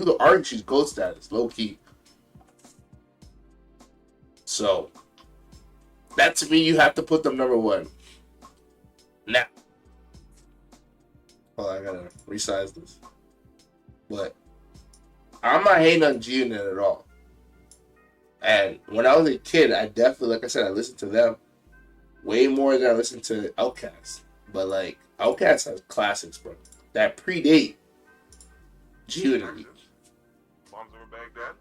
could argue she's GOAT status, low key. So, that to me, you have to put them number one. Now, hold on, I gotta resize this. But I'm not hating on G-Unit at all. And when I was a kid, I definitely, like I said, I listened to them way more than I listened to Outkast. But like, Outkast has classics, bro, that predate G-Unit. Moms over Baghdad.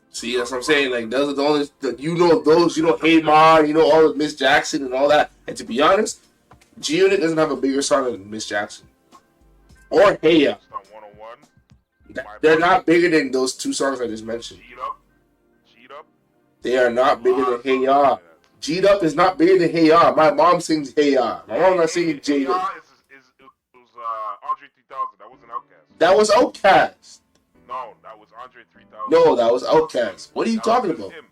See, that's what I'm saying. Like, those are the only, you know those, you know Hey Ma, you know all of Miss Jackson and all that. And to be honest, G-Unit doesn't have a bigger song than Miss Jackson. Or Hey Ya. They're not bigger than those two songs I just mentioned. Cheat Up. They are not bigger than Hey Ya. G'd Up is not bigger than Hey Ya. My mom sings Hey Ya. My mom not singing J. Hey Ya was Andre 3000. That wasn't Outkast. That was Outkast. No, that was Andre 3000. No, that was Outkast. What are you talking about? Him.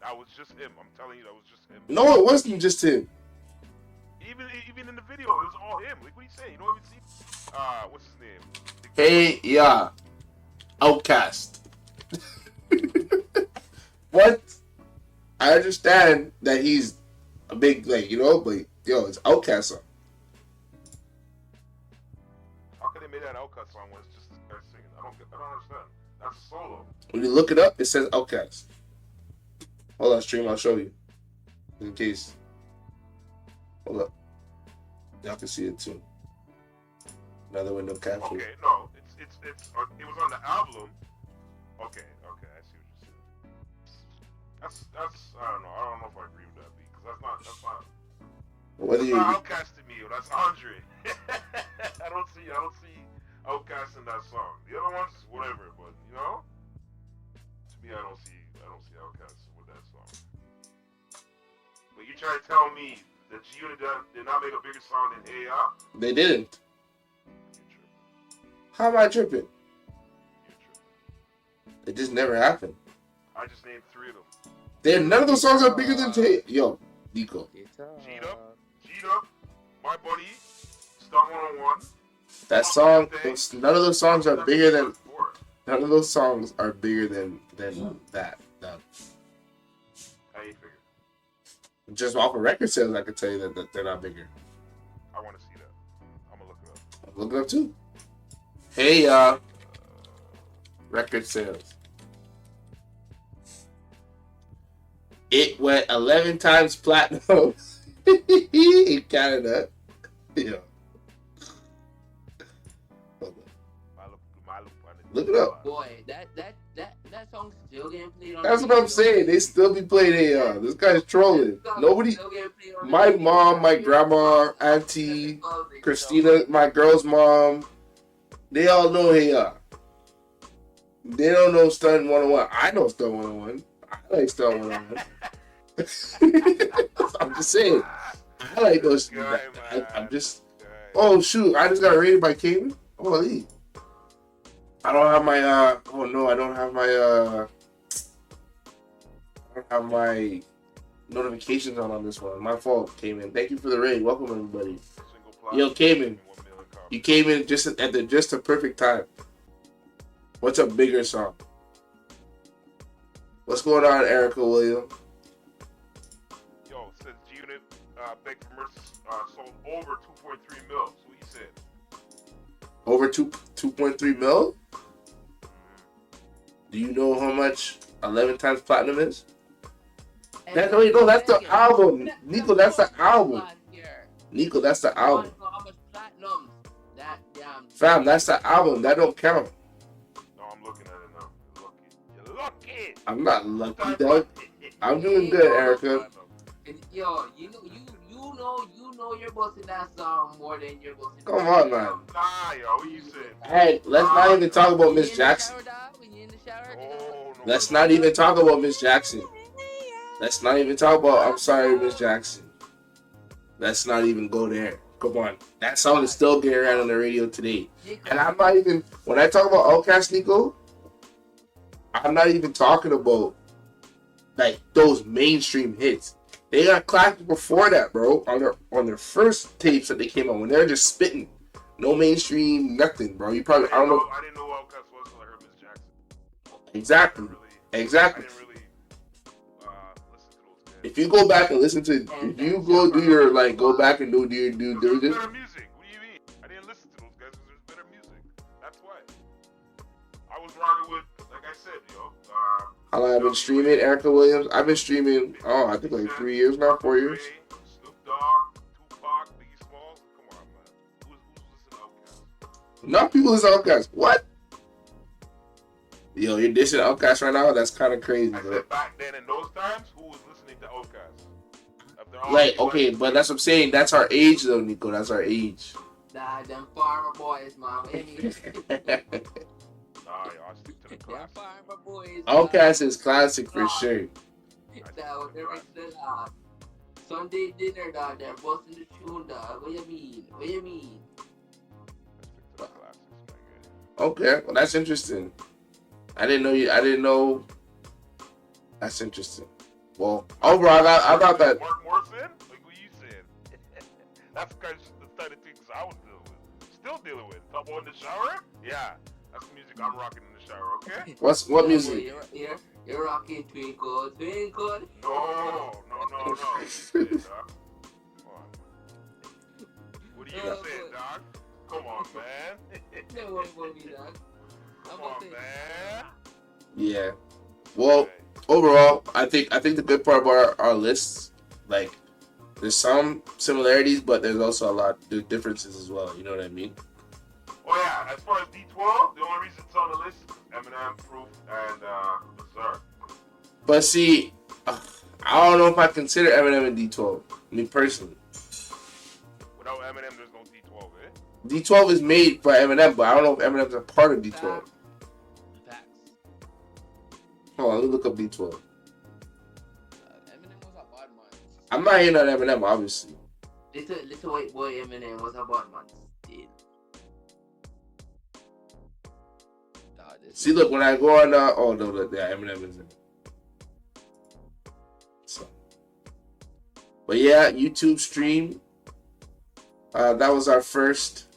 That was just him. I'm telling you, that was just him. No, it wasn't just him. Even in the video, it was all him. Like, what are you saying? You don't even see. What's his name? Hey Ya. Outkast. What? I understand that he's a big, like, you know, but yo, it's Outkast song. How can they make that Outkast song when it's just this guy singing? I don't understand. That's a solo. When you look it up, it says Outkast. Hold on, stream, I'll show you. In case. Hold up. Y'all can see it too. Another window capture. Okay, no, it was on the album. Okay, I see what you're saying. That's I don't know if I agree with that beat, because that's not What do you? Outkast to me. That's Andre. I don't see Outkast in that song. The other ones, whatever, but you know, to me, I don't see Outkast with that song. But you try to tell me that G-Unit did not make a bigger song than A.I.? They didn't. How am I tripping? It just never happened. I just named 3 of them. None of those songs are bigger than Yo, Nico. G'd Up, My Buddy, Stunt 101. That song, none of those songs are bigger than. None of those songs are bigger than that. No. How you figure? Just off of record sales, I can tell you that they're not bigger. I want to see that. I'm gonna look it up. Look it up too. Hey, y'all. Record sales. It went 11 times platinum In Canada. Yeah. Look it up. Boy, that song's still getting played on. That's the what I'm radio. saying. They still be playing AR. This guy's trolling. That song Nobody. still getting played on the My radio. mom, my grandma, auntie, Christina, my girl's mom, they all know AR. They don't know Stun 101. I know Stun 101. I like Stun 101. I'm just saying. I like those. I'm just. Oh shoot! I just got raided by Cayman. Holy! I don't have my. Oh no! I don't have my. I don't have my notifications on this one. My fault, Cayman. Thank you for the raid. Welcome everybody. Yo, Cayman, you came in just at the perfect time. What's a bigger song? What's going on, Erica Williams? Yo, says G-Unit Beg for Mercy sold over 2.3 mil. So what you said? Over 2.3 mil? Do you know how much 11 times platinum is? That's the album. Nico, that's the album. Nico, that's the album. Fam, that's the album. That don't count. No, I'm looking at it now. You're lucky. I'm not lucky, dog. I'm doing good, Erica. Yo, you know you're busting that song more than you're busting. Come on, man. Nah, yo, what you said? Hey, let's not even talk about Miss Jackson. Let's not even talk about Miss Jackson. Let's not even talk about I'm sorry, Miss Jackson. Let's not even go there. Come on. That song is still getting around on the radio today. And I'm not even, when I talk about Outkast, Nico, I'm not even talking about like those mainstream hits. They got classics before that, bro. On their first tapes that they came out when they were just spitting. No mainstream, nothing, bro. You probably I don't know. I didn't know who Outkast was until I heard Miss Jackson. Exactly. Exactly. I didn't really listen to those guys. If you go back and listen to, if you go do your like, go back and do your due There's diligence. better music. What do you mean? I didn't listen to those guys because there's better music. That's why. I was rocking with, like I said, yo. How long I've been streaming, Erica Williams? I've been streaming. Oh, I think like 3 years now, 4 years. Snoop Dogg, Tupac, Biggie Smalls. Come on, man. Who's listening to Outkast? Not people listen to Outkast. What? Yo, you're dissing Outkast right now? That's kind of crazy. I But said back then in those times, who was listening to Outkast? like, okay, but that's what I'm saying. That's our age, though, Nico. That's our age. Nah, them farmer boys, man. Nah, yo, I stick to the Them classics. farmer boys. Outkast is classic for sure. That was their excellent. Sunday dinner, dog. They're busting the tune, dog. What you mean? What you mean? I stick to the classics, my guy. Okay, well, that's interesting. I didn't know. That's interesting. Well, overall, I thought that. Mark Morrison? Like what you said. That's the kind of things I was dealing with. Still dealing with. Top on the shower? Yeah. That's the music I'm rocking in the shower, okay? What music? You're rocking Twinkle, Twinkle. No. Shit, dog. Come on. What do you say, dog? Come on, man. No one will be dog. Come on, man. Yeah. Well, overall, I think the good part about our lists, like, there's some similarities, but there's also there's differences as well. You know what I mean? Oh yeah, as far as D12, the only reason it's on the list is Eminem, Proof, and Berserk. But see, I don't know if I consider Eminem in D12. Me personally. Without Eminem, there's no D12, eh? D12 is made for Eminem, but I don't know if Eminem's a part of D12. Facts. Hold on, let me look up D12. Eminem was a bad man. I'm not hating on Eminem, obviously. Little white boy Eminem was a bad man. Still. See, look, when I go on, oh no, yeah, Eminem is in it. So, but yeah, YouTube stream. That was our first,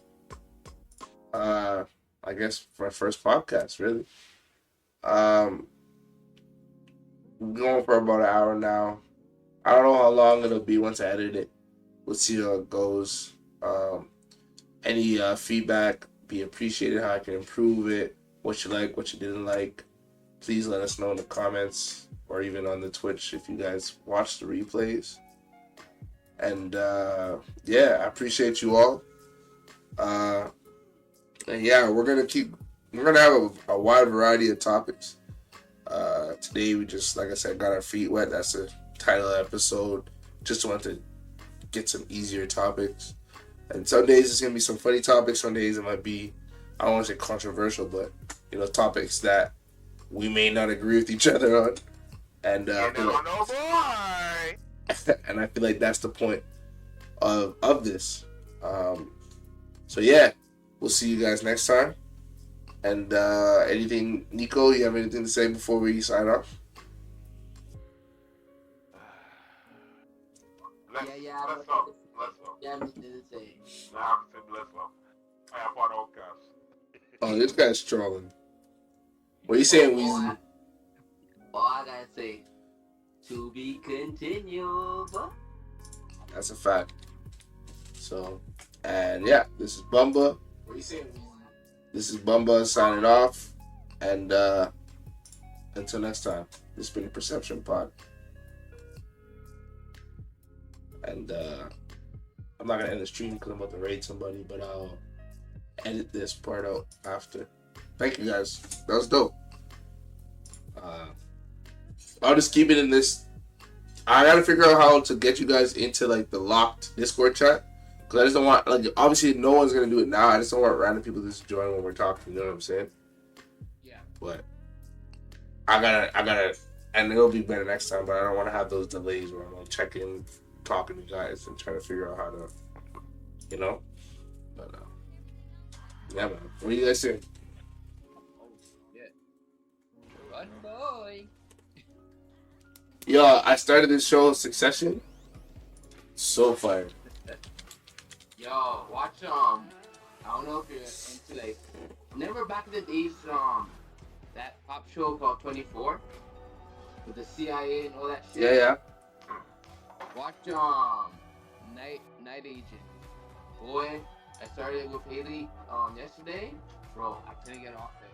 I guess, our first podcast, really. We're going for about an hour now. I don't know how long it'll be once I edit it. We'll see how it goes. Any feedback be appreciated, how I can improve it. What you like, what you didn't like, please let us know in the comments or even on the Twitch if you guys watch the replays. And yeah, I appreciate you all. And yeah, we're gonna have a wide variety of topics. Today we just, like I said, got our feet wet. That's the title of the episode. Just want to get some easier topics. And some days it's gonna be some funny topics. Some days it might be, I don't want to say controversial, but topics that we may not agree with each other on. And I feel like, boy. and I feel like that's the point of this. So yeah, we'll see you guys next time. And anything, Nico, you have anything to say before we sign off? Let's Let's up. Yeah, I'm just gonna say. Nah, I have to say bless up. I have on all caps. Oh, this guy's trolling. What are you saying, Weezy? All I gotta say, to be continued. That's a fact. So, and yeah, this is Bumba. What are you saying, Weezy? This is Bumba signing off. And until next time, this has been the Perception Pod. And I'm not gonna end the stream because I'm about to raid somebody, but I'll edit this part out after. Thank you guys. That was dope. I'll just keep it in this. I gotta figure out how to get you guys into like the locked Discord chat, because I just don't want, like, obviously no one's gonna do it now. I just don't want random people to just join when we're talking. You know what I'm saying? Yeah. But I gotta, and it'll be better next time. But I don't want to have those delays where I'm like checking, talking to you guys, and trying to figure out how to, But yeah, man. What do you guys think? Run, boy. Yo, I started this show, Succession. So fire. Yo, watch I don't know if you're into like, remember back in the days that pop show called 24 with the CIA and all that shit. Yeah. Watch Night Agent. Boy, I started with Haley yesterday. Bro, I couldn't get off it.